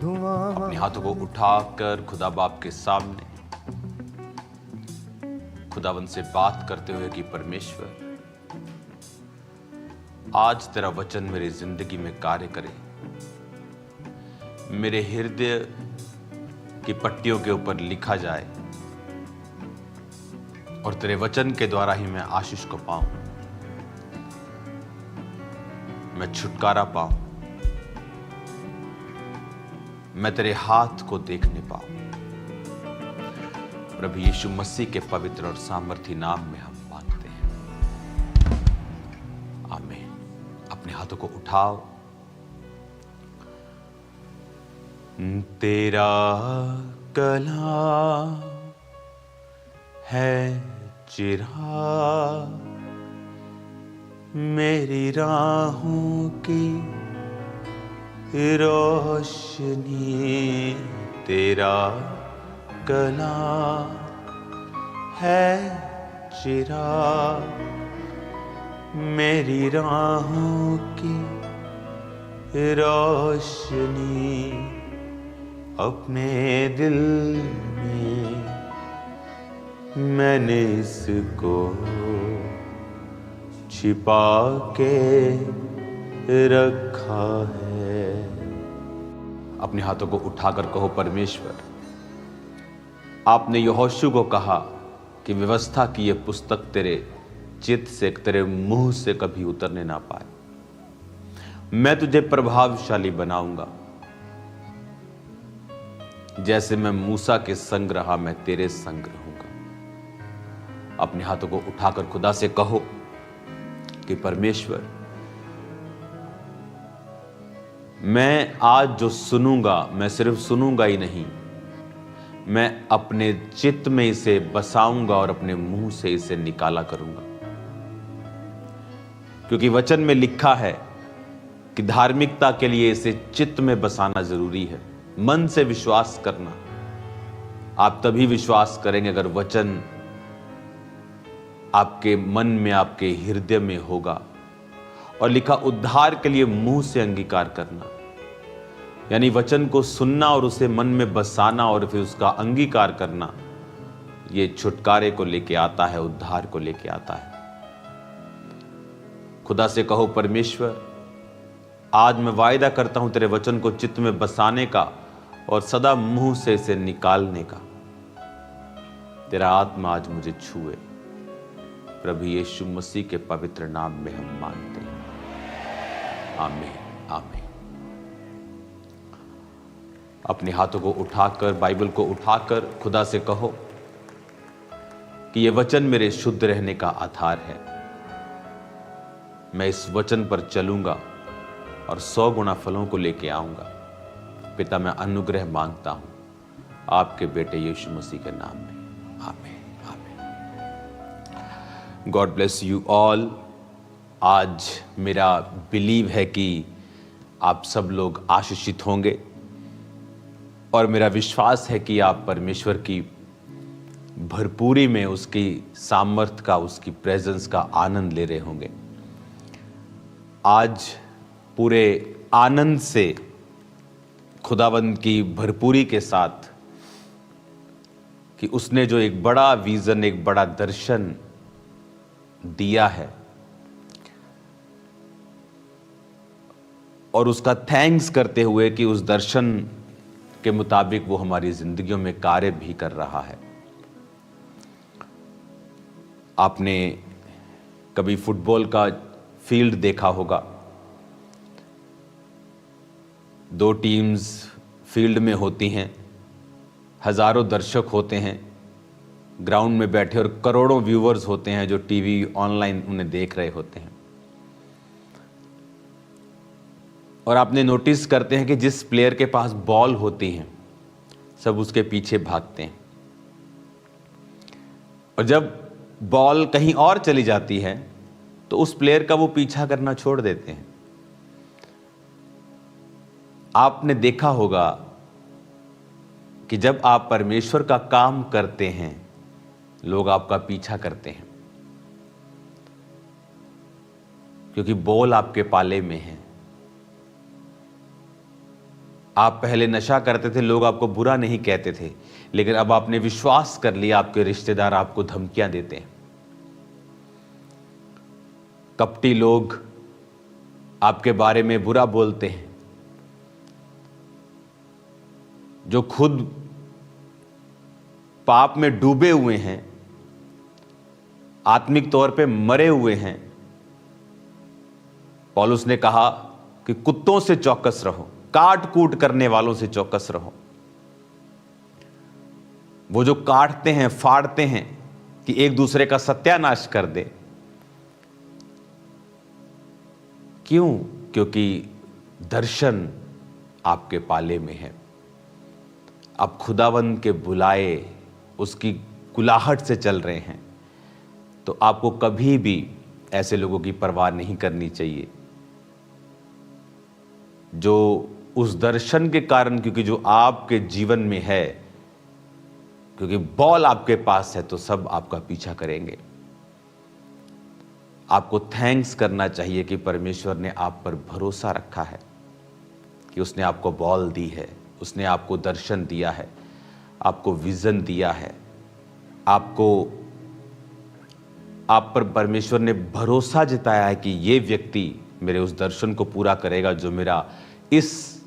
अपने हाथों को उठाकर खुदा बाप के सामने खुदावंद से बात करते हुए कि परमेश्वर, आज तेरा वचन मेरी जिंदगी में कार्य करे, मेरे हृदय की पट्टियों के ऊपर लिखा जाए और तेरे वचन के द्वारा ही मैं आशीष को पाऊं, मैं छुटकारा पाऊं, मैं तेरे हाथ को देखने पाऊं। प्रभु यीशु मसीह के पवित्र और सामर्थी नाम में हम मांगते हैं, आमीन। अपने हाथों को उठाओ। तेरा कलाम है चिराग मेरी राहों की रोशनी, तेरा कलाम है चिराग मेरी राहों की रोशनी, अपने दिल में मैंने इसको छिपा के रखा है। अपने हाथों को उठाकर कहो, परमेश्वर, आपने यहोशू को कहा कि व्यवस्था की यह पुस्तक तेरे चित्त से, तेरे मुंह से कभी उतरने ना पाए। मैं तुझे प्रभावशाली बनाऊंगा, जैसे मैं मूसा के संग रहा मैं तेरे संग रहूंगा। अपने हाथों को उठाकर खुदा से कहो कि परमेश्वर, मैं आज जो सुनूंगा, मैं सिर्फ सुनूंगा ही नहीं, मैं अपने चित्त में इसे बसाऊंगा और अपने मुंह से इसे निकाला करूंगा। क्योंकि वचन में लिखा है कि धार्मिकता के लिए इसे चित्त में बसाना जरूरी है, मन से विश्वास करना। आप तभी विश्वास करेंगे अगर वचन आपके मन में, आपके हृदय में होगा। और लिखा, उद्धार के लिए मुंह से अंगीकार करना, यानी वचन को सुनना और उसे मन में बसाना और फिर उसका अंगीकार करना, ये छुटकारे को लेके आता है, उद्धार को लेके आता है। खुदा से कहो, परमेश्वर, आज मैं वायदा करता हूं तेरे वचन को चित्त में बसाने का और सदा मुंह से इसे निकालने का। तेरा आत्मा आज मुझे छुए। प्रभु यीशु मसीह के पवित्र नाम में हम मांगते हैं, आमीन, आमीन। अपने हाथों को उठाकर, बाइबल को उठाकर खुदा से कहो कि यह वचन मेरे शुद्ध रहने का आधार है। मैं इस वचन पर चलूंगा और 100 गुना फलों को लेके आऊंगा। पिता, मैं अनुग्रह मांगता हूं आपके बेटे यीशु मसीह के नाम में, आमीन, आमीन। God bless you all. आज मेरा बिलीव है कि आप सब लोग आशीषित होंगे और मेरा विश्वास है कि आप परमेश्वर की भरपूरी में, उसकी सामर्थ का, उसकी प्रेजेंस का आनंद ले रहे होंगे। आज पूरे आनंद से, खुदावंद की भरपूरी के साथ कि उसने जो एक बड़ा विजन, एक बड़ा दर्शन दिया है और उसका थैंक्स करते हुए कि उस दर्शन के मुताबिक वो हमारी जिंदगियों में कार्य भी कर रहा है। आपने कभी फुटबॉल का फील्ड देखा होगा, 2 टीम्स फील्ड में होती हैं, हजारों दर्शक होते हैं ग्राउंड में बैठे और करोड़ों व्यूअर्स होते हैं जो टीवी ऑनलाइन उन्हें देख रहे होते हैं। और आपने नोटिस करते हैं कि जिस प्लेयर के पास बॉल होती है सब उसके पीछे भागते हैं, और जब बॉल कहीं और चली जाती है तो उस प्लेयर का वो पीछा करना छोड़ देते हैं। आपने देखा होगा कि जब आप परमेश्वर का काम करते हैं लोग आपका पीछा करते हैं, क्योंकि बॉल आपके पाले में है। आप पहले नशा करते थे, लोग आपको बुरा नहीं कहते थे, लेकिन अब आपने विश्वास कर लिया, आपके रिश्तेदार आपको धमकियां देते हैं। कपटी लोग आपके बारे में बुरा बोलते हैं। जो खुद पाप में डूबे हुए हैं, आत्मिक तौर पे मरे हुए हैं, पौलुस ने कहा कि कुत्तों से चौकस रहो, काट कूट करने वालों से चौकस रहो। वो जो काटते हैं, फाड़ते हैं कि एक दूसरे का सत्यानाश कर दे। क्यों? क्योंकि दर्शन आपके पाले में है। आप खुदावंद के बुलाए उसकी कुलाहट से चल रहे हैं, तो आपको कभी भी ऐसे लोगों की परवाह नहीं करनी चाहिए जो उस दर्शन के कारण, क्योंकि जो आपके जीवन में है, क्योंकि बॉल आपके पास है तो सब आपका पीछा करेंगे। आपको थैंक्स करना चाहिए कि परमेश्वर ने आप पर भरोसा रखा है, कि उसने आपको बॉल दी है, उसने आपको दर्शन दिया है, आपको विजन दिया है, आप पर परमेश्वर ने भरोसा जताया है कि ये व्यक्ति मेरे उस दर्शन को पूरा करेगा जो मेरा इस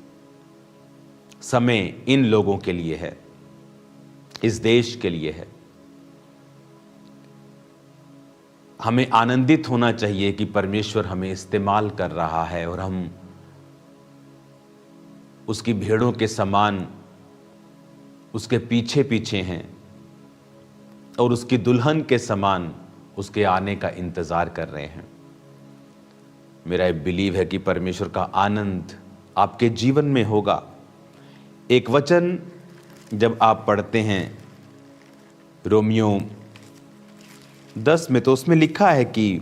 समय इन लोगों के लिए है, इस देश के लिए है। हमें आनंदित होना चाहिए कि परमेश्वर हमें इस्तेमाल कर रहा है और हम उसकी भेड़ों के समान उसके पीछे पीछे हैं और उसकी दुल्हन के समान उसके आने का इंतजार कर रहे हैं। मेरा बिलीव है कि परमेश्वर का आनंद आपके जीवन में होगा। एक वचन जब आप पढ़ते हैं रोमियो 10 में, तो उसमें लिखा है कि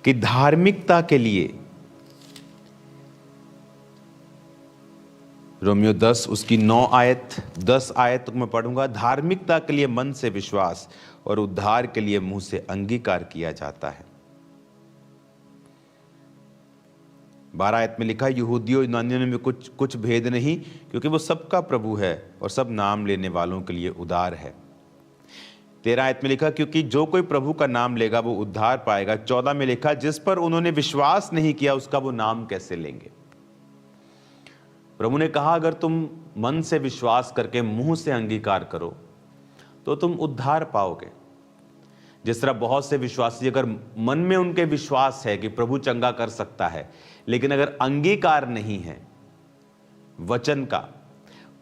धार्मिकता के लिए, रोमियो 10 उसकी 10 आयत तक मैं पढ़ूंगा। धार्मिकता के लिए मन से विश्वास और उद्धार के लिए मुंह से अंगीकार किया जाता है। 12 आयत में लिखा है, यहूदियों यूनानियों में कुछ भेद नहीं, क्योंकि वो सबका प्रभु है और सब नाम लेने वालों के लिए उदार है। 13 आयत में लिखा, क्योंकि जो कोई प्रभु का नाम लेगा वो उद्धार पाएगा। 14 में लिखा, जिस पर उन्होंने विश्वास नहीं किया उसका वो नाम कैसे लेंगे। प्रभु ने कहा, अगर तुम मन से विश्वास करके मुंह से अंगीकार करो तो तुम उद्धार पाओगे। जिस तरह बहुत से विश्वासी, अगर मन में उनके विश्वास है कि प्रभु चंगा कर सकता है, लेकिन अगर अंगीकार नहीं है वचन का,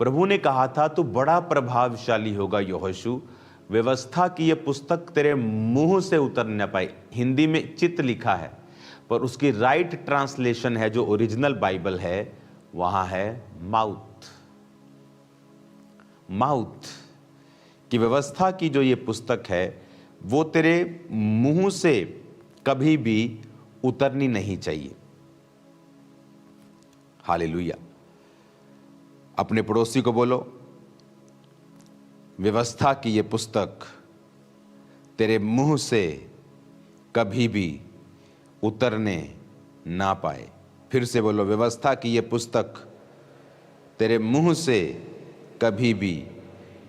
प्रभु ने कहा था तू बड़ा प्रभावशाली होगा यहोशू, व्यवस्था की यह पुस्तक तेरे मुंह से उतर न पाए। हिंदी में चित्त लिखा है, पर उसकी राइट ट्रांसलेशन है जो ओरिजिनल बाइबल है, वहां है माउथ की व्यवस्था की जो ये पुस्तक है वो तेरे मुंह से कभी भी उतरनी नहीं चाहिए। हालेलुया। अपने पड़ोसी को बोलो, व्यवस्था की ये पुस्तक तेरे मुंह से कभी भी उतरने ना पाए। फिर से बोलो, व्यवस्था की ये पुस्तक तेरे मुंह से कभी भी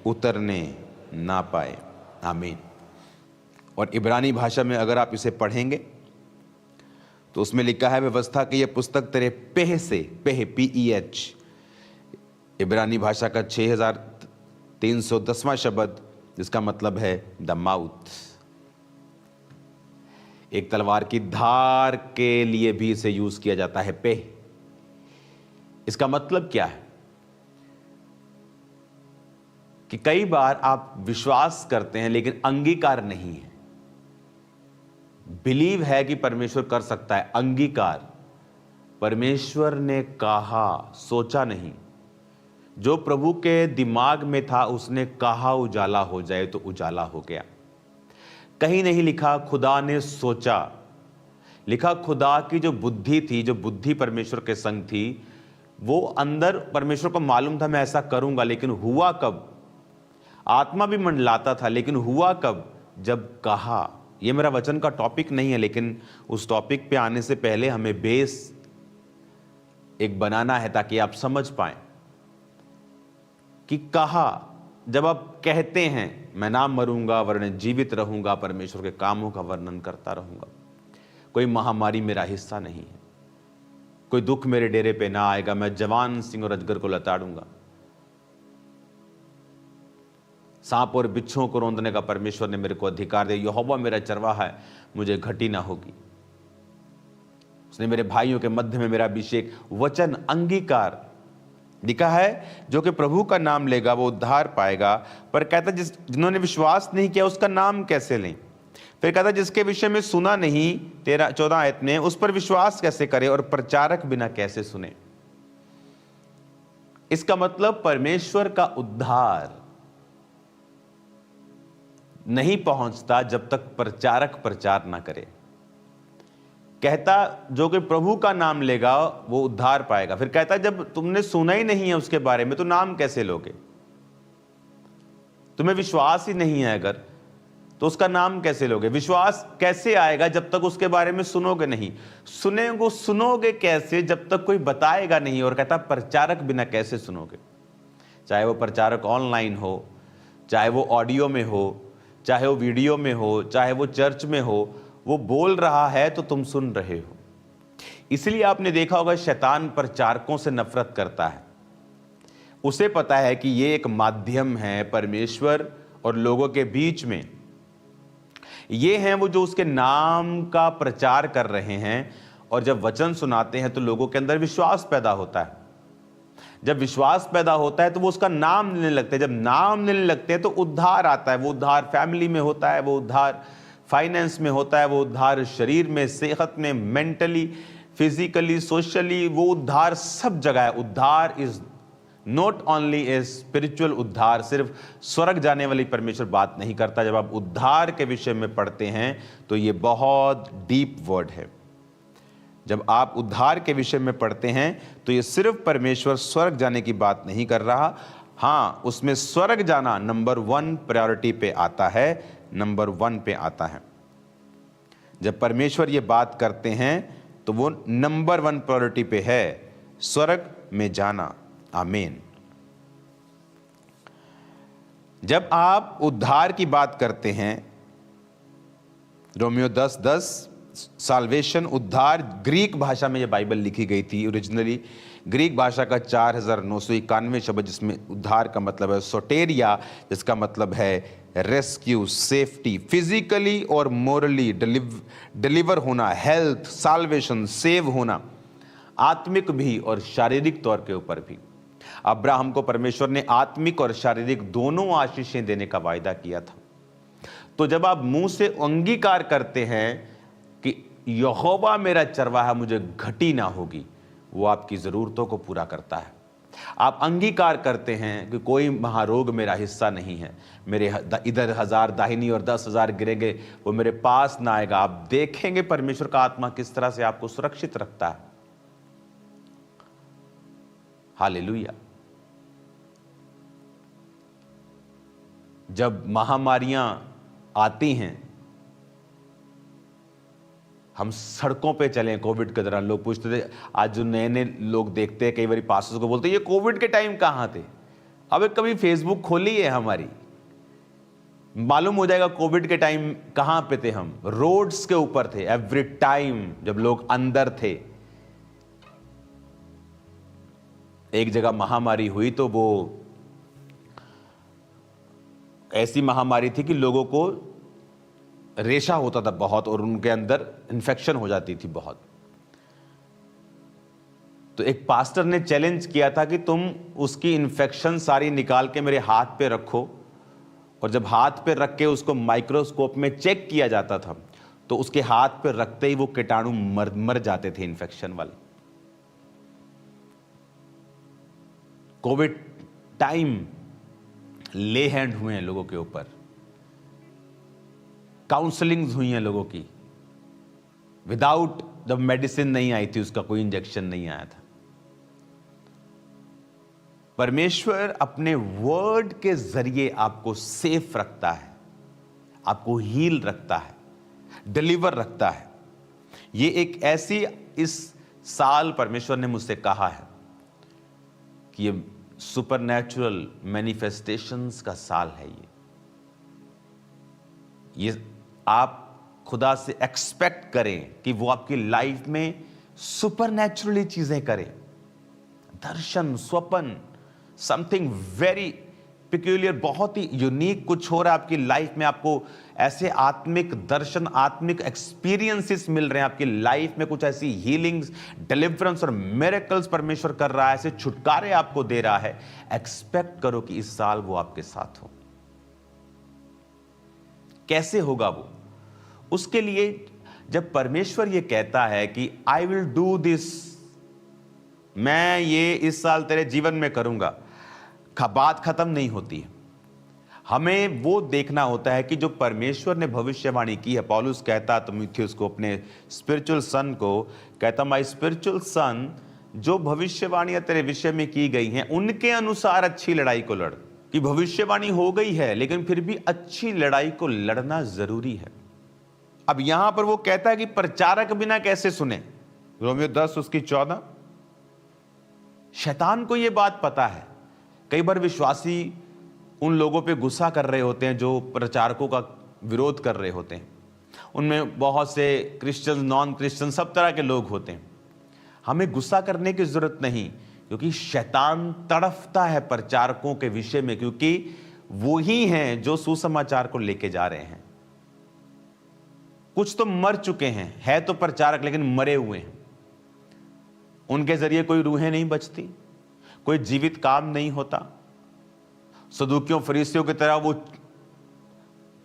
उतरने ना पाए। आमीन। और इब्रानी भाषा में अगर आप इसे पढ़ेंगे तो उसमें लिखा है, व्यवस्था की ये पुस्तक तेरे पेह से, पेह PEH, इब्रानी भाषा का 6310वां शब्द, जिसका मतलब है द माउथ। एक तलवार की धार के लिए भी इसे यूज किया जाता है, पेह। इसका मतलब क्या है कि कई बार आप विश्वास करते हैं लेकिन अंगीकार नहीं है। बिलीव है कि परमेश्वर कर सकता है, अंगीकार परमेश्वर ने कहा, सोचा नहीं। जो प्रभु के दिमाग में था उसने कहा उजाला हो जाए तो उजाला हो गया। कहीं नहीं लिखा खुदा ने सोचा, लिखा खुदा की जो बुद्धि थी, जो बुद्धि परमेश्वर के संग थी, वो अंदर परमेश्वर को मालूम था मैं ऐसा करूंगा, लेकिन हुआ कब? आत्मा भी मंडलाता था, लेकिन हुआ कब? जब कहा। ये मेरा वचन का टॉपिक नहीं है, लेकिन उस टॉपिक पे आने से पहले हमें बेस एक बनाना है ताकि आप समझ पाएं कि कहा जब आप कहते हैं मैं ना मरूंगा वरन जीवित रहूंगा, परमेश्वर के कामों का वर्णन करता रहूंगा, कोई महामारी मेरा हिस्सा नहीं है, कोई दुख मेरे डेरे पे ना आएगा, मैं जवान सिंह और अजगर को लताड़ूंगा, सांप और बिच्छुओं को रौंदने का परमेश्वर ने मेरे को अधिकार दिया, यहोवा मेरा चरवाहा है, मुझे घटी ना होगी, उसने मेरे भाइयों के मध्य में मेरा अभिषेक, वचन अंगीकार लिखा है, जो कि प्रभु का नाम लेगा वो उद्धार पाएगा। पर कहता जिन्होंने विश्वास नहीं किया उसका नाम कैसे लें। फिर कहता जिसके विषय में सुना नहीं, 14 आयत में, उस पर विश्वास कैसे करे और प्रचारक बिना कैसे सुने। इसका मतलब परमेश्वर का उद्धार नहीं पहुंचता जब तक प्रचारक प्रचार ना करे। कहता जो कि प्रभु का नाम लेगा वो उद्धार पाएगा। फिर कहता जब तुमने सुना ही नहीं है उसके बारे में तो नाम कैसे लोगे। तुम्हें विश्वास ही नहीं है अगर, तो उसका नाम कैसे लोगे। विश्वास कैसे आएगा जब तक उसके बारे में सुनोगे नहीं। सुनोगे कैसे जब तक कोई बताएगा नहीं। और कहता प्रचारक बिना कैसे सुनोगे। चाहे वो प्रचारक ऑनलाइन हो, चाहे वो ऑडियो में हो, चाहे वो वीडियो में हो, चाहे वो चर्च में हो, वो बोल रहा है तो तुम सुन रहे हो। इसलिए आपने देखा होगा शैतान प्रचारकों से नफरत करता है। उसे पता है कि ये एक माध्यम है परमेश्वर और लोगों के बीच में। ये हैं वो जो उसके नाम का प्रचार कर रहे हैं, और जब वचन सुनाते हैं तो लोगों के अंदर विश्वास पैदा होता है। जब विश्वास पैदा होता है तो वो उसका नाम लेने लगते हैं। जब नाम लेने लगते हैं तो उद्धार आता है। वो उद्धार फैमिली में होता है, वो उद्धार फाइनेंस में होता है, वो उद्धार शरीर में, सेहत में, मेंटली, फिजिकली, सोशली, वो उद्धार सब जगह है। उद्धार is not only a spiritual उद्धार। सिर्फ स्वर्ग जाने वाली परमेश्वर बात नहीं करता। जब आप उद्धार के विषय में पढ़ते हैं तो ये बहुत डीप वर्ड है। जब आप उद्धार के विषय में पढ़ते हैं तो ये सिर्फ परमेश्वर स्वर्ग जाने की बात नहीं कर रहा। हाँ, उसमें स्वर्ग जाना नंबर 1 प्रायोरिटी पे आता है, नंबर 1 पे आता है। जब परमेश्वर ये बात करते हैं तो वो नंबर 1 प्रायोरिटी पे है, स्वर्ग में जाना। आमीन। जब आप उद्धार की बात करते हैं, रोमियो 10:10, साल्वेशन, उद्धार, ग्रीक भाषा में ये बाइबल लिखी गई थी ओरिजिनली। ग्रीक भाषा का 4991 शब्द, जिसमें उद्धार का मतलब है सोटेरिया, जिसका मतलब है रेस्क्यू, सेफ्टी, फिजिकली और मोरली डिलीवर होना, हेल्थ, साल्वेशन, सेव होना, आत्मिक भी और शारीरिक तौर के ऊपर भी। अब्राहम को परमेश्वर ने आत्मिक और शारीरिक दोनों आशीषें देने का वायदा किया था। तो जब आप मुंह से अंगीकार करते हैं कि यहोवा मेरा चरवाहा, मुझे घटी ना होगी, वो आपकी जरूरतों को पूरा करता है। आप अंगीकार करते हैं कि कोई महारोग मेरा हिस्सा नहीं है, मेरे इधर 1000 दाहिनी और 10,000 गिरेंगे, वो मेरे पास ना आएगा। आप देखेंगे परमेश्वर का आत्मा किस तरह से आपको सुरक्षित रखता है। हालेलुया। जब महामारियां आती हैं, हम सड़कों पे चले। कोविड के दौरान लोग पूछते थे, आज जो नए नए लोग देखते हैं, कई बार पास्टर्स को बोलते हैं ये कोविड के टाइम कहां थे। अब कभी फेसबुक खोली है हमारी, मालूम हो जाएगा कोविड के टाइम कहां पे थे। हम रोड्स के ऊपर थे एवरी टाइम, जब लोग अंदर थे। एक जगह महामारी हुई तो वो ऐसी महामारी थी कि लोगों को रेशा होता था बहुत, और उनके अंदर इन्फेक्शन हो जाती थी बहुत। तो एक पास्टर ने चैलेंज किया था कि तुम उसकी इन्फेक्शन सारी निकाल के मेरे हाथ पे रखो, और जब हाथ पे रख के उसको माइक्रोस्कोप में चेक किया जाता था तो उसके हाथ पे रखते ही वो कीटाणु मर जाते थे, इन्फेक्शन वाले। कोविड टाइम ले हैंड हुए हैं लोगों के ऊपर, काउंसलिंग्स हुई हैं लोगों की, विदाउट जब मेडिसिन नहीं आई थी, उसका कोई इंजेक्शन नहीं आया था। परमेश्वर अपने वर्ड के जरिए आपको सेफ रखता है, आपको हील रखता है। डिलीवर रखता है। ये एक ऐसी, इस साल परमेश्वर ने मुझसे कहा है कि ये सुपरनैचुरल मैनिफेस्टेशंस का साल है। ये आप खुदा से एक्सपेक्ट करें कि वो आपकी लाइफ में सुपरनैचुरली चीजें करे। दर्शन, स्वप्न, समथिंग वेरी पिक्यूलियर, बहुत ही यूनिक कुछ हो रहा है आपकी लाइफ में। आपको ऐसे आत्मिक दर्शन, आत्मिक एक्सपीरियंसेस मिल रहे हैं आपकी लाइफ में। कुछ ऐसी हीलिंग्स, डिलीवरेंस और मिरेकल्स परमेश्वर कर रहा है, ऐसे छुटकारे आपको दे रहा है। एक्सपेक्ट करो कि इस साल वो आपके साथ हो। कैसे होगा वो? उसके लिए जब परमेश्वर ये कहता है कि आई विल डू दिस, मैं ये इस साल तेरे जीवन में करूंगा, बात खत्म नहीं होती है। हमें वो देखना होता है कि जो परमेश्वर ने भविष्यवाणी की है। पौलुस कहता तीमुथियुस को, अपने स्पिरिचुअल सन को कहता, माय स्पिरिचुअल सन, जो भविष्यवाणियां तेरे विषय में की गई हैं उनके अनुसार अच्छी लड़ाई को लड़। कि भविष्यवाणी हो गई है लेकिन फिर भी अच्छी लड़ाई को लड़ना जरूरी है। अब यहां पर वो कहता है कि प्रचारक बिना कैसे सुने, रोमियो 10 उसकी 14। शैतान को यह बात पता है। कई बार विश्वासी उन लोगों पे गुस्सा कर रहे होते हैं जो प्रचारकों का विरोध कर रहे होते हैं। उनमें बहुत से क्रिश्चियन, नॉन क्रिश्चियन, सब तरह के लोग होते हैं। हमें गुस्सा करने की जरूरत नहीं, क्योंकि शैतान तड़फता है प्रचारकों के विषय में, क्योंकि वो ही हैं जो सुसमाचार को लेके जा रहे हैं। कुछ तो मर चुके हैं, है तो प्रचारक लेकिन मरे हुए हैं। उनके जरिए कोई रूहें नहीं बचती, कोई जीवित काम नहीं होता। सदूकियों, फरीसियों की तरह वो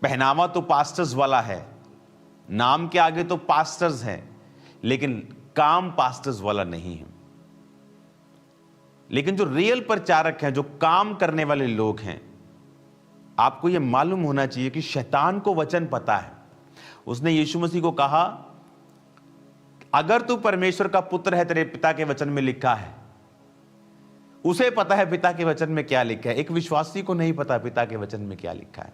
पहनावा तो पास्टर्स वाला है, नाम के आगे तो पास्टर्स हैं, लेकिन काम पास्टर्स वाला नहीं है। लेकिन जो रियल प्रचारक हैं, जो काम करने वाले लोग हैं, आपको यह मालूम होना चाहिए कि शैतान को वचन पता है। उसने यीशु मसीह को कहा, अगर तू परमेश्वर का पुत्र है, तेरे पिता के वचन में लिखा है। उसे पता है पिता के वचन में क्या लिखा है। एक विश्वासी को नहीं पता पिता के वचन में क्या लिखा है।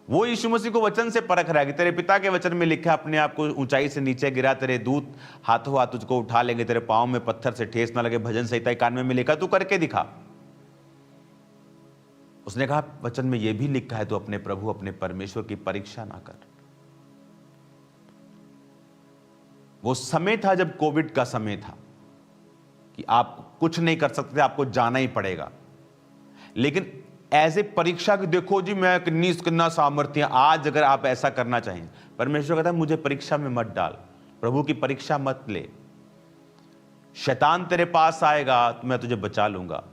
वो यीशु मसीह को वचन से परख रहा है कि तेरे पिता के वचन में लिखा है, अपने आप को ऊंचाई से नीचे गिरा, तेरे दूत हाथों हाथ तुझको उठा लेंगे, तेरे पांव में पत्थर से ठेस ना लगे, भजन संहिता 91 में लिखा, तू करके दिखा। उसने कहा वचन में यह भी लिखा है, तू अपने प्रभु, अपने परमेश्वर की परीक्षा ना कर। वो समय था जब कोविड का समय था कि आप कुछ नहीं कर सकते, आपको जाना ही पड़ेगा। लेकिन ऐसे परीक्षा की, देखो जी मैं कितना सामर्थ्य, आज अगर आप ऐसा करना चाहें, परमेश्वर कहता है मुझे परीक्षा में मत डाल, प्रभु की परीक्षा मत ले। शैतान तेरे पास आएगा तो मैं तुझे बचा लूंगा,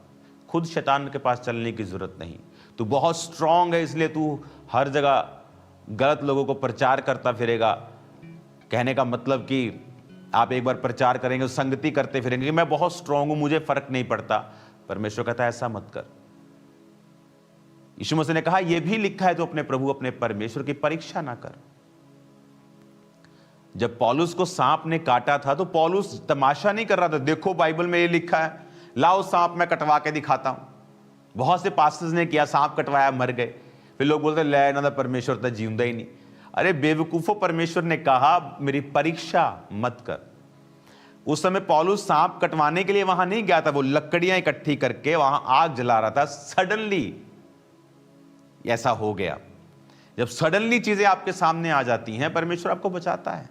खुद शैतान के पास चलने की जरूरत नहीं। तू बहुत स्ट्रांग है, इसलिए तू हर जगह गलत लोगों को प्रचार करता फिरेगा। कहने का मतलब कि आप एक बार प्रचार करेंगे, संगति करते फिरेंगे कि मैं बहुत स्ट्रांग हूं, मुझे फर्क नहीं पड़ता। परमेश्वर कहता है ऐसा मत कर। यीशु मसीह ने कहा यह भी लिखा है, तो अपने प्रभु, अपने परमेश्वर की परीक्षा ना कर। जब पौलुस को सांप ने काटा था तो पौलुस तमाशा नहीं कर रहा था, देखो बाइबल में ये लिखा है, लाओ सांप मैं कटवा के दिखाता हूं। बहुत से पास्टर्स ने किया, सांप कटवाया, मर गए। फिर लोग बोलते ले ना, परमेश्वर तो जीवंदा ही नहीं। अरे बेवकूफो, परमेश्वर ने कहा मेरी परीक्षा मत कर। उस समय पौलुस सांप कटवाने के लिए वहां नहीं गया था, वो लकड़ियां इकट्ठी करके वहां आग जला रहा था। सडनली ऐसा हो गया। जब सडनली चीजें आपके सामने आ जाती हैं, परमेश्वर आपको बचाता है।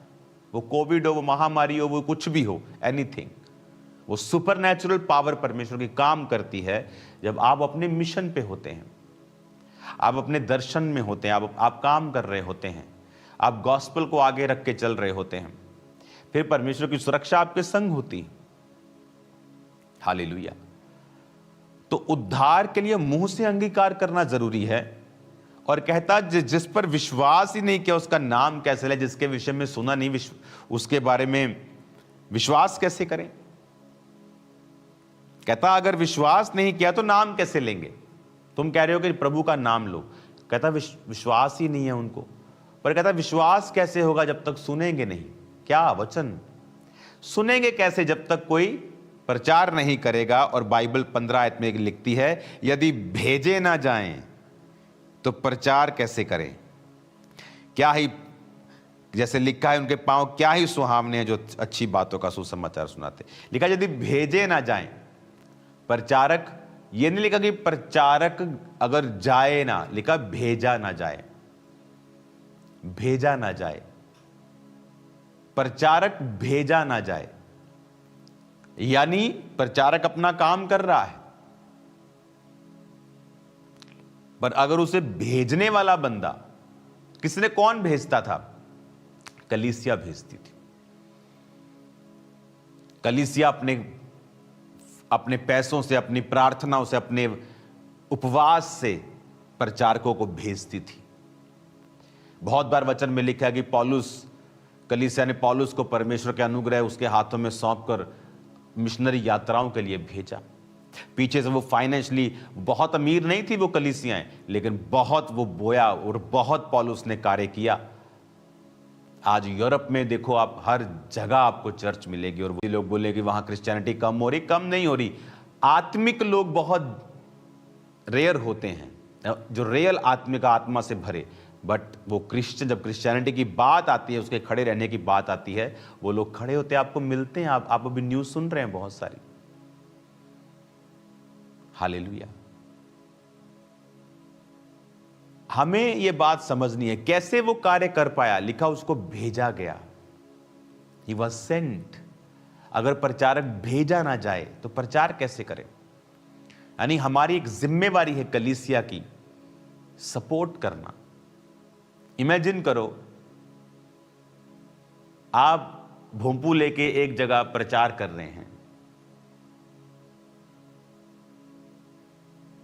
वो कोविड हो, वो महामारी हो, वो कुछ भी हो, एनीथिंग, वो सुपरनैचुरल पावर परमेश्वर की काम करती है जब आप अपने मिशन पे होते हैं, आप अपने दर्शन में होते हैं, आप काम कर रहे होते हैं, आप गॉस्पेल को आगे रख के चल रहे होते हैं। फिर परमेश्वर की सुरक्षा आपके संग होती। हालेलुया। तो उद्धार के लिए मुंह से अंगीकार करना जरूरी है। और कहता जिस पर विश्वास ही नहीं किया उसका नाम कैसे ले, जिसके विषय में सुना नहीं उसके बारे में विश्वास कैसे करें। कहता अगर विश्वास नहीं किया तो नाम कैसे लेंगे। तुम कह रहे हो कि प्रभु का नाम लो, कहता विश्वास ही नहीं है उनको। पर कहता विश्वास कैसे होगा जब तक सुनेंगे नहीं। क्या वचन सुनेंगे कैसे जब तक कोई प्रचार नहीं करेगा। और बाइबल 15 आयत में लिखती है, यदि भेजे ना जाएं तो प्रचार कैसे करें। क्या ही जैसे लिखा है, उनके पांव क्या ही सुहावने हैं जो अच्छी बातों का सुसमाचार सुनाते। लिखा यदि भेजे ना जाएं प्रचारक, ये नहीं लिखा कि प्रचारक अगर जाए ना, लिखा भेजा ना जाए, भेजा ना जाए, प्रचारक भेजा ना जाए, यानी प्रचारक अपना काम कर रहा है, पर अगर उसे भेजने वाला बंदा, किसने, कौन भेजता था? कलीसिया भेजती थी। कलीसिया अपने पैसों से, अपनी प्रार्थनाओं से, अपने उपवास से प्रचारकों को भेजती थी। बहुत बार वचन में लिखा है कि कलीसिया ने पौलुस को परमेश्वर के अनुग्रह उसके हाथों में सौंपकर मिशनरी यात्राओं के लिए भेजा। पीछे से वो फाइनेंशियली बहुत अमीर नहीं थी वो कलीसियाएं, लेकिन बहुत वो बोया और बहुत पौलुस ने कार्य किया। आज यूरोप में देखो आप, हर जगह आपको चर्च मिलेगी, और वो लोग बोले कि वहां क्रिश्चियनिटी कम हो रही, कम नहीं हो रही। आत्मिक लोग बहुत रेयर होते हैं जो रियल आत्मिक आत्मा से भरे, बट वो क्रिश्चियन, जब क्रिश्चियनिटी की बात आती है, उसके खड़े रहने की बात आती है, वो लोग खड़े होते हैं, आपको मिलते हैं। आप अभी न्यूज सुन रहे हैं बहुत सारी। हालेलुया। हमें यह बात समझनी है कैसे वो कार्य कर पाया। लिखा उसको भेजा गया, ही वॉज सेंट। अगर प्रचारक भेजा ना जाए तो प्रचार कैसे करें? यानी हमारी एक जिम्मेवारी है कलीसिया की सपोर्ट करना। इमेजिन करो, आप भोंपू लेके एक जगह प्रचार कर रहे हैं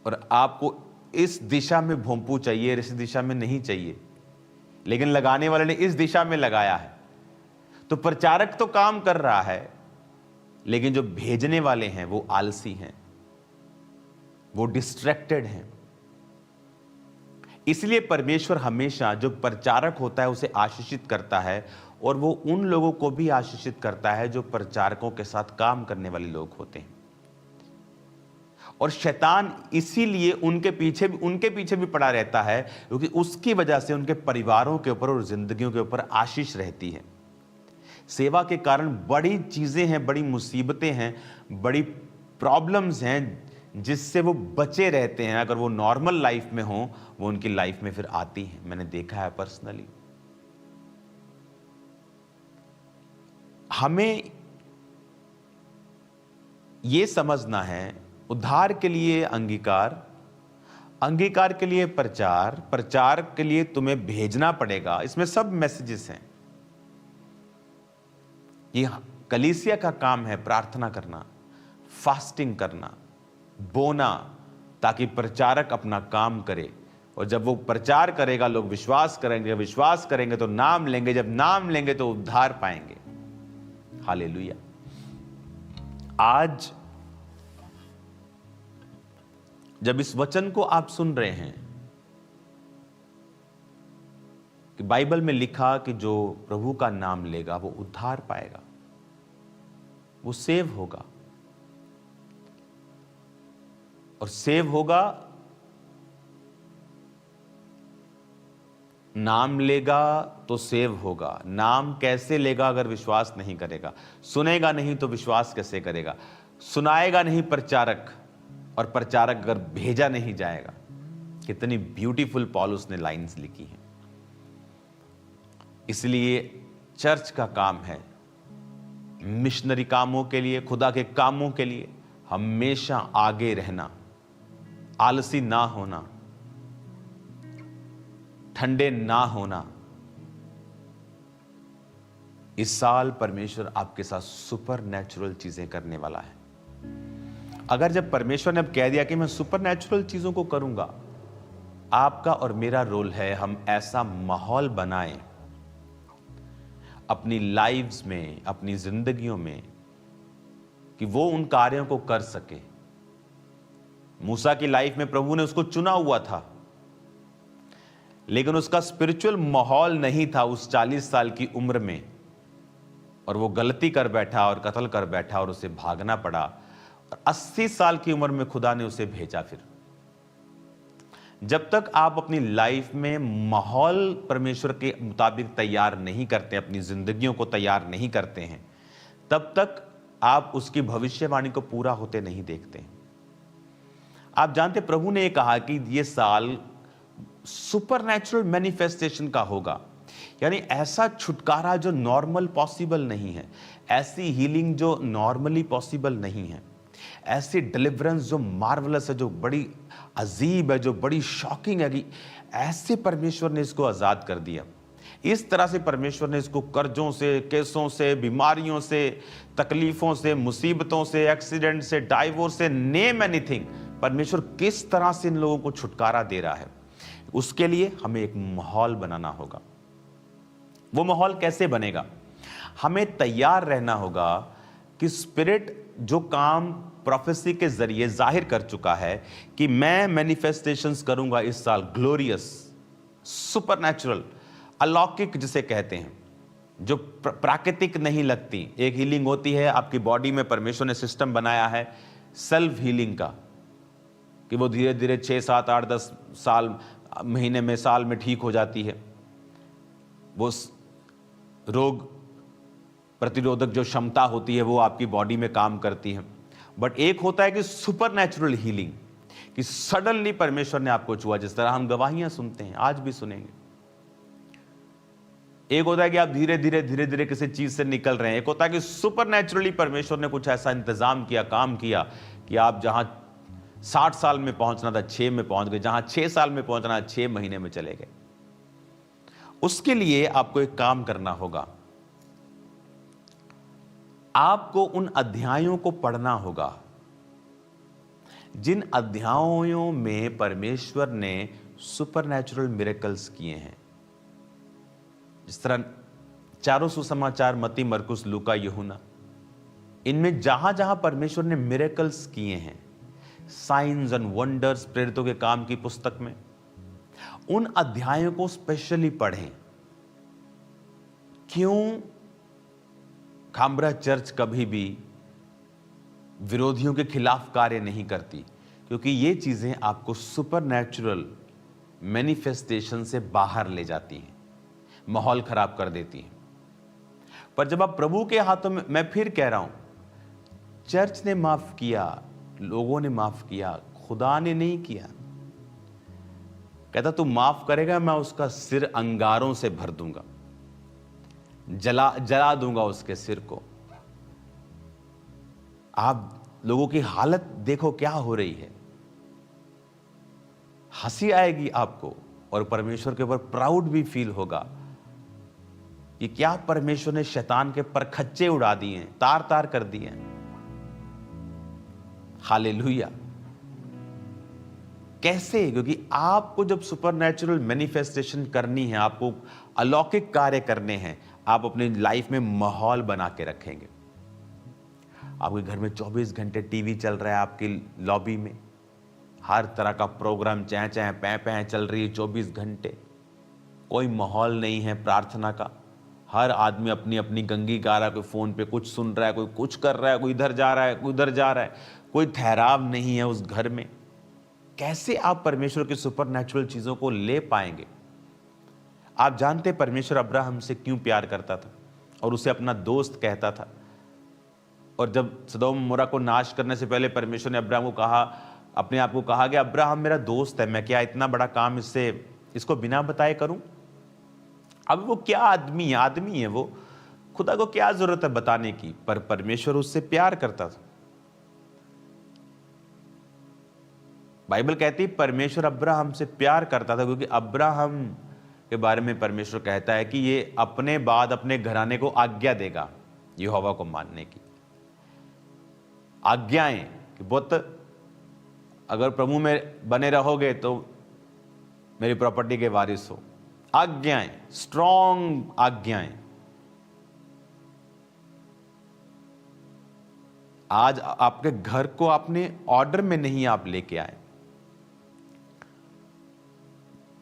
और आपको इस दिशा में भोंपू चाहिए, इस दिशा में नहीं चाहिए, लेकिन लगाने वाले ने इस दिशा में लगाया है, तो प्रचारक तो काम कर रहा है, लेकिन जो भेजने वाले हैं वो आलसी हैं, वो डिस्ट्रैक्टेड हैं। इसलिए परमेश्वर हमेशा जो प्रचारक होता है उसे आशीषित करता है, और वो उन लोगों को भी आशीषित करता है जो प्रचारकों के साथ काम करने वाले लोग होते हैं। और शैतान इसीलिए उनके पीछे भी पड़ा रहता है, क्योंकि उसकी वजह से उनके परिवारों के ऊपर और जिंदगियों के ऊपर आशीष रहती है। सेवा के कारण बड़ी चीजें हैं, बड़ी मुसीबतें हैं, बड़ी प्रॉब्लम्स हैं जिससे वो बचे रहते हैं। अगर वो नॉर्मल लाइफ में हो, वो उनकी लाइफ में फिर आती हैं। मैंने देखा है पर्सनली। हमें ये समझना है, उद्धार के लिए अंगीकार, अंगीकार के लिए प्रचार, प्रचार के लिए तुम्हें भेजना पड़ेगा। इसमें सब मैसेजेस हैं। ये कलीसिया का काम है प्रार्थना करना, फास्टिंग करना, बोना, ताकि प्रचारक अपना काम करे। और जब वो प्रचार करेगा, लोग विश्वास करेंगे, विश्वास करेंगे तो नाम लेंगे, जब नाम लेंगे तो उद्धार पाएंगे। हालेलुया। आज जब इस वचन को आप सुन रहे हैं कि बाइबल में लिखा कि जो प्रभु का नाम लेगा वो उद्धार पाएगा, वो सेव होगा, और सेव होगा, नाम लेगा तो सेव होगा। नाम कैसे लेगा अगर विश्वास नहीं करेगा? सुनेगा नहीं तो विश्वास कैसे करेगा? सुनाएगा नहीं प्रचारक, और प्रचारक अगर भेजा नहीं जाएगा। कितनी ब्यूटीफुल पौलुस ने लाइंस लिखी हैं। इसलिए चर्च का काम है मिशनरी कामों के लिए, खुदा के कामों के लिए हमेशा आगे रहना, आलसी ना होना, ठंडे ना होना। इस साल परमेश्वर आपके साथ सुपर नेचुरल चीजें करने वाला है। अगर जब परमेश्वर ने अब कह दिया कि मैं सुपर नेचुरल चीजों को करूंगा, आपका और मेरा रोल है हम ऐसा माहौल बनाएं अपनी लाइव्स में, अपनी जिंदगियों में, कि वो उन कार्यों को कर सके। मूसा की लाइफ में प्रभु ने उसको चुना हुआ था, लेकिन उसका स्पिरिचुअल माहौल नहीं था उस 40 साल की उम्र में, और वो गलती कर बैठा और कत्ल कर बैठा और उसे भागना पड़ा। और 80 साल की उम्र में खुदा ने उसे भेजा। फिर जब तक आप अपनी लाइफ में माहौल परमेश्वर के मुताबिक तैयार नहीं करते, अपनी जिंदगियों को तैयार नहीं करते हैं, तब तक आप उसकी भविष्यवाणी को पूरा होते नहीं देखते। आप जानते, प्रभु ने कहा कि ये साल सुपरनैचुरल मैनिफेस्टेशन का होगा, यानी ऐसा छुटकारा जो नॉर्मल पॉसिबल नहीं है, ऐसी हीलिंग जो नॉर्मली पॉसिबल नहीं है, ऐसी डिलीवरेंस जो मार्वलस है, जो बड़ी अजीब है, जो बड़ी शॉकिंग है, कि ऐसे परमेश्वर ने इसको आजाद कर दिया। इस तरह से परमेश्वर ने इसको कर्जों से, केसों से, बीमारियों से, तकलीफों से, मुसीबतों से, एक्सीडेंट से, डाइवोर्स से, नेम एनीथिंग, परमेश्वर किस तरह से इन लोगों को छुटकारा दे रहा है, उसके लिए हमें एक माहौल बनाना होगा। वो माहौल कैसे बनेगा? हमें तैयार रहना होगा कि स्पिरिट जो काम प्रोफेसी के जरिए जाहिर कर चुका है कि मैं मैनिफेस्टेशंस करूंगा इस साल, ग्लोरियस, सुपरनैचुरल, अलौकिक जिसे कहते हैं, जो प्राकृतिक नहीं लगती। एक हीलिंग होती है आपकी बॉडी में, परमेश्वर ने सिस्टम बनाया है सेल्फ हीलिंग का, कि वो धीरे धीरे 6, 7, 8, 10 साल, महीने में, साल में ठीक हो जाती है। वो रोग प्रतिरोधक जो क्षमता होती है वो आपकी बॉडी में काम करती है। बट एक होता है कि सुपरनैचुरल हीलिंग, कि सडनली परमेश्वर ने आपको छुआ, जिस तरह हम गवाहियां सुनते हैं, आज भी सुनेंगे। एक होता है कि आप धीरे धीरे किसी चीज से निकल रहे हैं। एक होता है कि सुपरनैचुरली परमेश्वर ने कुछ ऐसा इंतजाम किया, काम किया, कि आप जहां 60 साल में पहुंचना था 6 में पहुंच गए, जहां 6 साल में पहुंचना 6 महीने में चले गए। उसके लिए आपको एक काम करना होगा, आपको उन अध्यायों को पढ़ना होगा जिन अध्यायों में परमेश्वर ने सुपरनैचुरल मिरेकल्स किए हैं। जिस तरह चारों सुसमाचार, मत्ती, मरकुस, लूका, यूहन्ना, इनमें जहां जहां परमेश्वर ने मिरेकल्स किए हैं, साइंस एंड वंडर्स, प्रेरितों के काम की पुस्तक में, उन अध्यायों को स्पेशली पढ़ें। क्यों खामरा चर्च कभी भी विरोधियों के खिलाफ कार्य नहीं करती? क्योंकि ये चीजें आपको सुपरनैचुरल मैनिफेस्टेशन से बाहर ले जाती हैं, माहौल खराब कर देती हैं। पर जब आप प्रभु के हाथों में, मैं फिर कह रहा हूं, चर्च ने माफ किया, लोगों ने माफ किया, खुदा ने नहीं किया। कहता तू माफ करेगा, मैं उसका सिर अंगारों से भर दूंगा, जला दूंगा उसके सिर को। आप लोगों की हालत देखो क्या हो रही है, हंसी आएगी आपको, और परमेश्वर के ऊपर प्राउड भी फील होगा कि क्या परमेश्वर ने शैतान के परखच्चे उड़ा दिए हैं, तार तार कर दिए हैं। हालेलुया। कैसे? क्योंकि आपको जब सुपरनैचुरल मैनिफेस्टेशन करनी है, आपको अलौकिक कार्य करने हैं, आप अपनी लाइफ में माहौल बना के रखेंगे। आपके घर में 24 घंटे टीवी चल रहा है, आपकी लॉबी में हर तरह का प्रोग्राम, चैं चैं पैं पैं चल रही है 24 घंटे। कोई माहौल नहीं है प्रार्थना का, हर आदमी अपनी अपनी गंगी गा रहा है, कोई फोन पे कुछ सुन रहा है, कोई कुछ कर रहा है, कोई इधर जा रहा है, कोई उधर जा रहा है, कोई ठहराव नहीं है उस घर में। कैसे आप परमेश्वर की सुपरनैचुरल चीजों को ले पाएंगे? आप जानते परमेश्वर अब्राहम से क्यों प्यार करता था और उसे अपना दोस्त कहता था? और जब सदोम मोरा को नाश करने से पहले परमेश्वर ने अब्राहम को कहा, अपने आप को कहा कि अब्राहम मेरा दोस्त है, मैं क्या इतना बड़ा काम इसको बिना बताए करूं? अब वो क्या आदमी है वो, खुदा को क्या जरूरत है बताने की? पर परमेश्वर उससे प्यार करता था। बाइबल कहती है परमेश्वर अब्राहम से प्यार करता था, क्योंकि अब्राहम के बारे में परमेश्वर कहता है कि ये अपने बाद अपने घराने को आज्ञा देगा यहोवा को मानने की। आज्ञाएं कि बहुत, अगर प्रभु में बने रहोगे तो मेरी प्रॉपर्टी के वारिस हो। आज्ञाएं, स्ट्रॉन्ग आज्ञाएं। आज आपके घर को आपने ऑर्डर में नहीं आप लेके आए।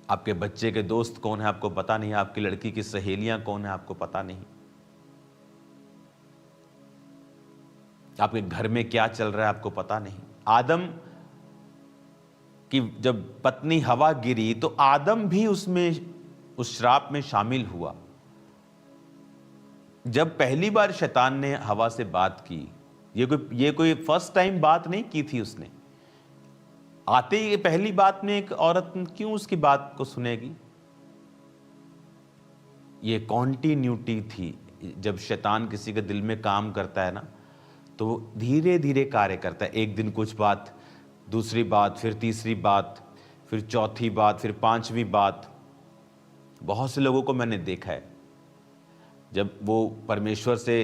आपके बच्चे के दोस्त कौन है आपको पता नहीं, आपकी लड़की की सहेलियां कौन है आपको पता नहीं, आपके घर में क्या चल रहा है आपको पता नहीं। आदम कि जब पत्नी हवा गिरी तो आदम भी उसमें, उस श्राप में शामिल हुआ। जब पहली बार शैतान ने हवा से बात की, ये कोई फर्स्ट टाइम बात नहीं की थी उसने। आते ही पहली बात में एक औरत क्यों उसकी बात को सुनेगी? ये कॉन्टिन्यूटी थी। जब शैतान किसी के दिल में काम करता है ना, तो धीरे धीरे कार्य करता है। एक दिन कुछ बात, दूसरी बात, फिर तीसरी बात, फिर चौथी बात, फिर पांचवी बात। बहुत से लोगों को मैंने देखा है, जब वो परमेश्वर से,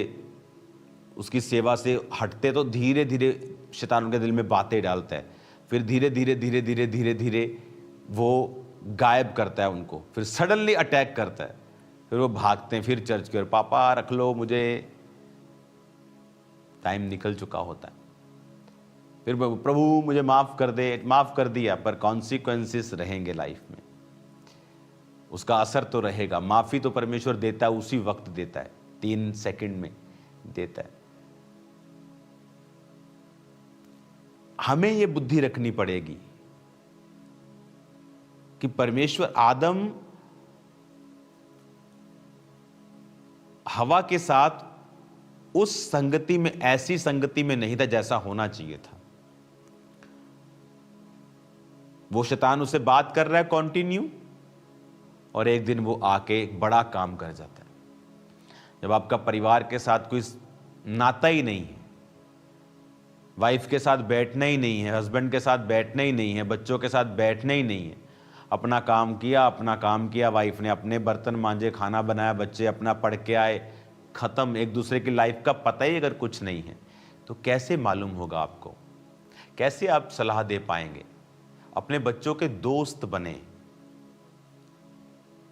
उसकी सेवा से हटते तो धीरे धीरे शैतान उनके दिल में बातें डालता है। फिर धीरे धीरे धीरे धीरे धीरे धीरे वो गायब करता है उनको, फिर सडनली अटैक करता है। फिर वो भागते हैं, फिर चर्च के ओर, पापा रख लो मुझे, टाइम निकल चुका होता है। फिर प्रभु मुझे माफ कर दे, माफ कर दिया, पर कॉन्सिक्वेंसेस रहेंगे लाइफ में, उसका असर तो रहेगा। माफी तो परमेश्वर देता है, उसी वक्त देता है, 3 सेकंड में देता है। हमें यह बुद्धि रखनी पड़ेगी कि परमेश्वर, आदम हवा के साथ उस संगति में, ऐसी संगति में नहीं था जैसा होना चाहिए था। वो शैतान उससे बात कर रहा है कंटिन्यू, और एक दिन वो आके एक बड़ा काम कर जाता है। जब आपका परिवार के साथ कोई नाता ही नहीं है, वाइफ के साथ बैठना ही नहीं है, हस्बैंड के साथ बैठना ही नहीं है, बच्चों के साथ बैठना ही नहीं है, अपना काम किया, वाइफ ने अपने बर्तन मांजे, खाना बनाया, बच्चे अपना पढ़ के आए, खत्म। एक दूसरे की लाइफ का पता ही अगर कुछ नहीं है, तो कैसे मालूम होगा आपको? कैसे आप सलाह दे पाएंगे? अपने बच्चों के दोस्त बने।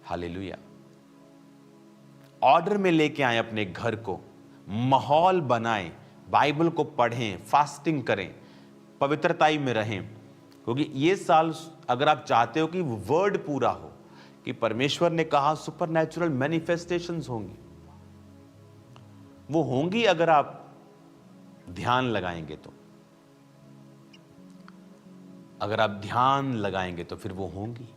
हालेलुया। ऑर्डर में लेके आए अपने घर को, माहौल बनाएं, बाइबल को पढ़ें, फास्टिंग करें, पवित्रताई में रहें। क्योंकि ये साल अगर आप चाहते हो कि वर्ड पूरा हो, कि परमेश्वर ने कहा सुपरनैचुरल मैनिफेस्टेशंस होंगी, वो होंगी अगर आप ध्यान लगाएंगे तो। अगर आप ध्यान लगाएंगे तो फिर वो होंगी।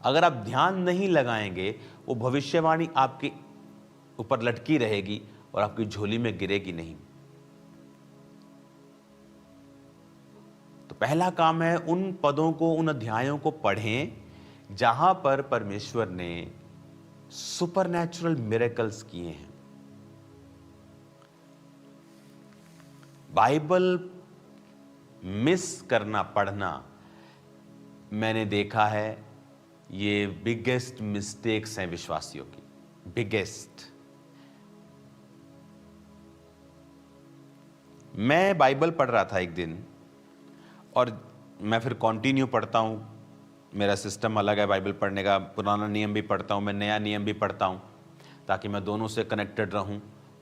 अगर आप ध्यान नहीं लगाएंगे, वो भविष्यवाणी आपके ऊपर लटकी रहेगी और आपकी झोली में गिरेगी नहीं। तो पहला काम है, उन पदों को, उन अध्यायों को पढ़ें जहां पर परमेश्वर ने सुपरनैचुरल मिरेकल्स किए हैं। बाइबल मिस करना, पढ़ना, मैंने देखा है ये बिगेस्ट मिस्टेक्स हैं विश्वासियों की, बिगेस्ट। मैं बाइबल पढ़ रहा था एक दिन, और मैं फिर कंटिन्यू पढ़ता हूं। मेरा सिस्टम अलग है बाइबल पढ़ने का, पुराना नियम भी पढ़ता हूं, मैं नया नियम भी पढ़ता हूं, ताकि मैं दोनों से कनेक्टेड रहूं।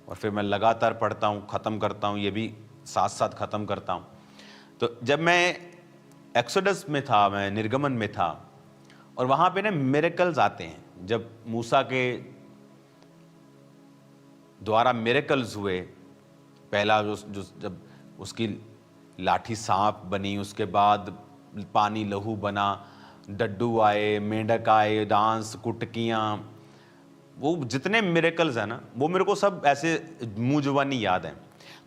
और फिर मैं लगातार पढ़ता हूं, ख़त्म करता हूं, ये भी साथ साथ ख़त्म करता हूं। तो जब मैं एक्सोडस में था, मैं निर्गमन में था, और वहाँ पे ना मिरेकल्स आते हैं। जब मूसा के द्वारा मिरेकल्स हुए, पहला जो जब उसकी लाठी सांप बनी, उसके बाद पानी लहू बना, डड्डू आए, मेंढक आए, डांस, कुटकियाँ, वो जितने मिरेकल्स हैं ना, वो मेरे को सब ऐसे मुँह जुबानी याद हैं।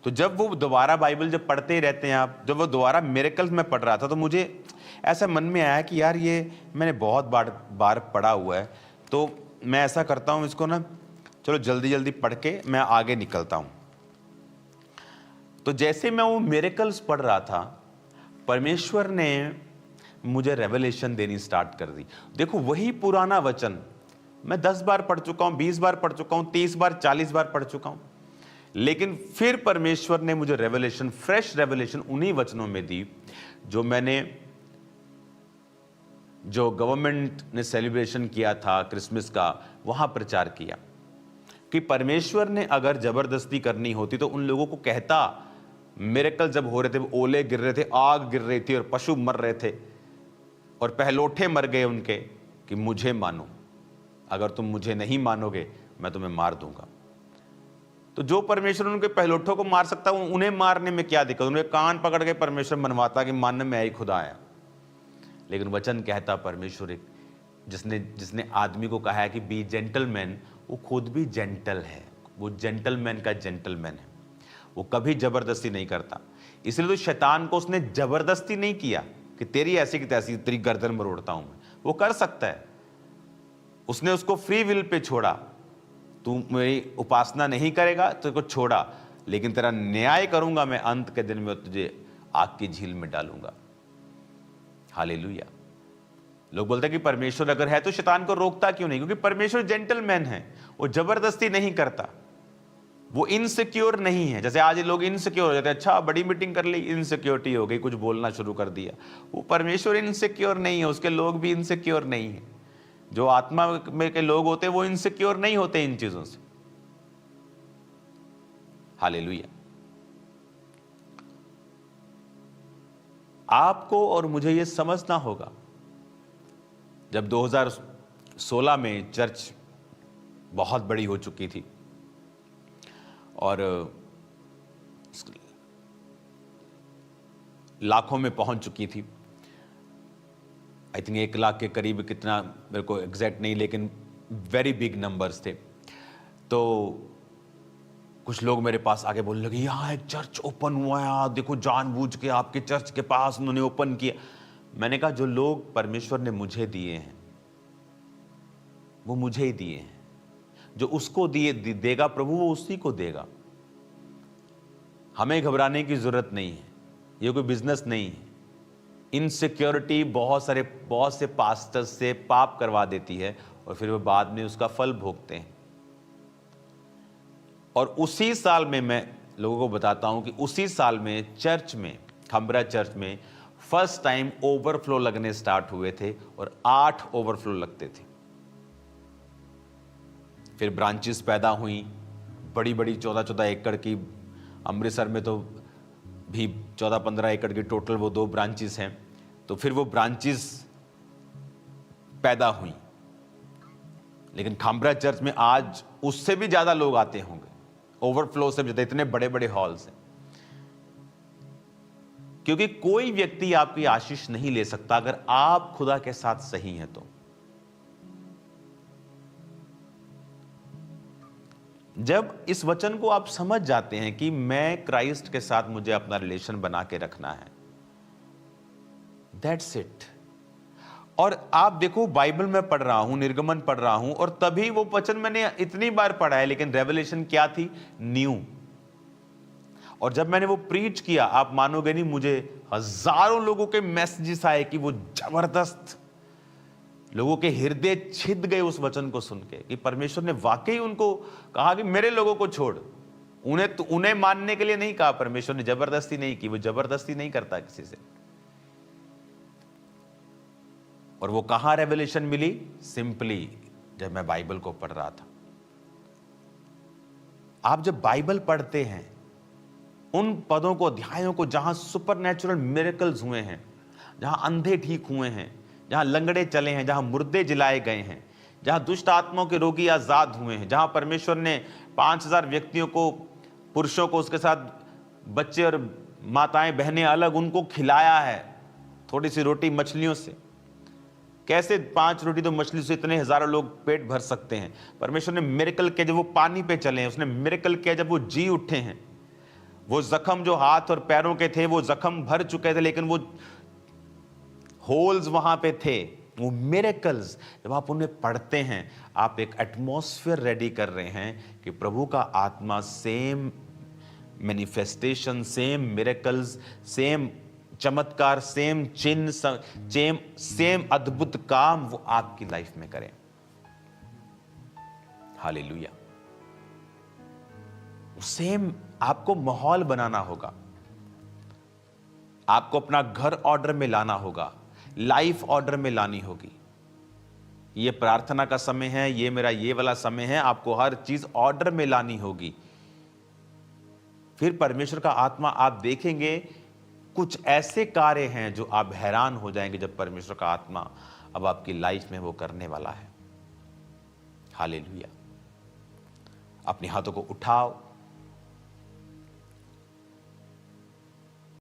तो जब वो दोबारा बाइबल जब पढ़ते रहते हैं आप, जब वो दोबारा मिरेकल्स में पढ़ रहा था, तो मुझे ऐसा मन में आया कि यार ये मैंने बहुत बार पढ़ा हुआ है, तो मैं ऐसा करता हूँ, इसको ना चलो जल्दी जल्दी पढ़ के मैं आगे निकलता हूँ। तो जैसे मैं वो मिरेकल्स पढ़ रहा था, परमेश्वर ने मुझे रेवलेशन देनी स्टार्ट कर दी। देखो, वही पुराना वचन मैं 10 बार पढ़ चुका हूँ, 20 बार पढ़ चुका हूँ, 30 बार, 40 बार पढ़ चुका हूँ, लेकिन फिर परमेश्वर ने मुझे रेवलेशन, फ्रेश रेवलेशन उन्हीं वचनों में दी जो गवर्नमेंट ने सेलिब्रेशन किया था क्रिसमस का, वहां प्रचार किया कि परमेश्वर ने अगर जबरदस्ती करनी होती तो उन लोगों को कहता। मिरेकल जब हो रहे थे, वो ओले गिर रहे थे, आग गिर रही थी और पशु मर रहे थे और पहलोठे मर गए उनके, कि मुझे मानो, अगर तुम मुझे नहीं मानोगे मैं तुम्हें मार दूंगा। तो जो परमेश्वर उनके पहलोठों को मार सकता है, उन्हें मारने में क्या दिक्कत? उन्हें कान पकड़ के परमेश्वर मनवाता कि मान मैं ही खुदा आया। लेकिन वचन कहता परमेश्वर एक जिसने जिसने आदमी को कहा है कि बी जेंटलमैन, वो खुद भी जेंटल है। वो जेंटलमैन का जेंटलमैन है, वो कभी जबरदस्ती नहीं करता। इसलिए तो शैतान को उसने जबरदस्ती नहीं किया कि तेरी ऐसी की तैसी तेरी गर्दन मरोड़ता हूं मैं। वो कर सकता है, उसने उसको फ्री विल पे छोड़ा। तू मेरी उपासना नहीं करेगा तो इसको छोड़ा, लेकिन तेरा न्याय करूंगा मैं, अंत के दिन में तुझे आग की झील में डालूंगा। हालेलुया। लोग बोलते हैं कि परमेश्वर अगर है तो शैतान को रोकता क्यों नहीं? क्योंकि परमेश्वर जेंटलमैन है, वो जबरदस्ती नहीं करता, वो इनसिक्योर नहीं है। जैसे आज लोग इनसिक्योर हो जाते हैं, अच्छा बड़ी मीटिंग कर ली, इनसिक्योरिटी हो गई, कुछ बोलना शुरू कर दिया। वो परमेश्वर इनसिक्योर नहीं है, उसके लोग भी इनसिक्योर नहीं है। जो आत्मा में के लोग होते हैं वो इनसिक्योर नहीं होते इन चीजों से। हालेलुया। आपको और मुझे ये समझना होगा, जब 2016 में चर्च बहुत बड़ी हो चुकी थी और लाखों में पहुंच चुकी थी, आई थिंक 1 लाख के करीब, कितना मेरे को एग्जैक्ट नहीं, लेकिन वेरी बिग नंबर्स थे। तो कुछ लोग मेरे पास आके बोलने लगे, यहाँ एक चर्च ओपन हुआ है, आप देखो, जानबूझ के आपके चर्च के पास उन्होंने ओपन किया। मैंने कहा जो लोग परमेश्वर ने मुझे दिए हैं वो मुझे ही दिए हैं, जो उसको दिए देगा प्रभु वो उसी को देगा। हमें घबराने की जरूरत नहीं है, ये कोई बिजनेस नहीं है। इनसिक्योरिटी बहुत से पास्टर्स से पाप करवा देती है और फिर वो बाद में उसका फल भोगते हैं। और उसी साल में, मैं लोगों को बताता हूं कि उसी साल में चर्च में, खंबरा चर्च में फर्स्ट टाइम ओवरफ्लो लगने स्टार्ट हुए थे और 8 ओवरफ्लो लगते थे। फिर ब्रांचेस पैदा हुई, बड़ी बड़ी 14-14 एकड़ की, अमृतसर में तो भी 14-15 एकड़ की टोटल वो 2 ब्रांचेस हैं। तो फिर वो ब्रांचेस पैदा हुई, लेकिन खामरा चर्च में आज उससे भी ज्यादा लोग आते होंगे, ओवरफ्लो से ज्यादा, इतने बड़े बड़े हॉल्स हैं। क्योंकि कोई व्यक्ति आपकी आशीष नहीं ले सकता अगर आप खुदा के साथ सही हैं। तो जब इस वचन को आप समझ जाते हैं कि मैं क्राइस्ट के साथ मुझे अपना रिलेशन बना के रखना है, दैट्स इट। और आप देखो, बाइबल में पढ़ रहा हूं, निर्गमन पढ़ रहा हूं, और तभी वो वचन मैंने इतनी बार पढ़ा है, लेकिन रेवलेशन क्या थी? न्यू। और जब मैंने वो प्रीच किया, आप मानोगे नहीं, मुझे हजारों लोगों के मैसेजेस आए कि वो जबरदस्त, लोगों के हृदय छिद गए उस वचन को सुन के कि परमेश्वर ने वाकई उनको कहा कि मेरे लोगों को छोड़। उन्हें मानने के लिए नहीं कहा, परमेश्वर ने जबरदस्ती नहीं की, वो जबरदस्ती नहीं करता किसी से। और वो कहां रेवलेशन मिली? सिंपली जब मैं बाइबल को पढ़ रहा था। आप जब बाइबल पढ़ते हैं, उन पदों को, अध्यायों को, जहां सुपरनैचुरल मिरेकल्स हुए हैं, जहां अंधे ठीक हुए हैं, जहां लंगड़े चले हैं, जहां मुर्दे जिलाए गए हैं, जहां दुष्ट आत्माओं के रोगी आजाद हुए हैं, जहां परमेश्वर ने 5000 व्यक्तियों को, पुरुषों को, उसके साथ बच्चे और माताएं बहनें अलग, उनको खिलाया है थोड़ी सी रोटी मछलियों से। कैसे 5 रोटी तो मछली से इतने हजारों लोग पेट भर सकते हैं? परमेश्वर ने मिरेकल किया जब वो पानी पे चले हैं, उसने मिरेकल किया जब वो जी उठे हैं। वो जख्म जो हाथ और पैरों के थे, वो जख्म भर चुके थे, लेकिन वो होल्स वहां पे थे, वो मिरेकल्स। जब आप उन्हें पढ़ते हैं, आप एक एटमॉस्फेयर रेडी कर रहे हैं कि प्रभु का आत्मा same manifestation, same miracles, same चमत्कार, सेम चिन्ह, सेम अद्भुत काम वो आपकी लाइफ में करें। हालेलुया। सेम आपको माहौल बनाना होगा, आपको अपना घर ऑर्डर में लाना होगा, लाइफ ऑर्डर में लानी होगी। ये प्रार्थना का समय है, ये मेरा ये वाला समय है, आपको हर चीज ऑर्डर में लानी होगी। फिर परमेश्वर का आत्मा, आप देखेंगे कुछ ऐसे कार्य हैं जो आप हैरान हो जाएंगे जब परमेश्वर का आत्मा अब आपकी लाइफ में वो करने वाला है। हालेलुया। अपने हाथों को उठाओ,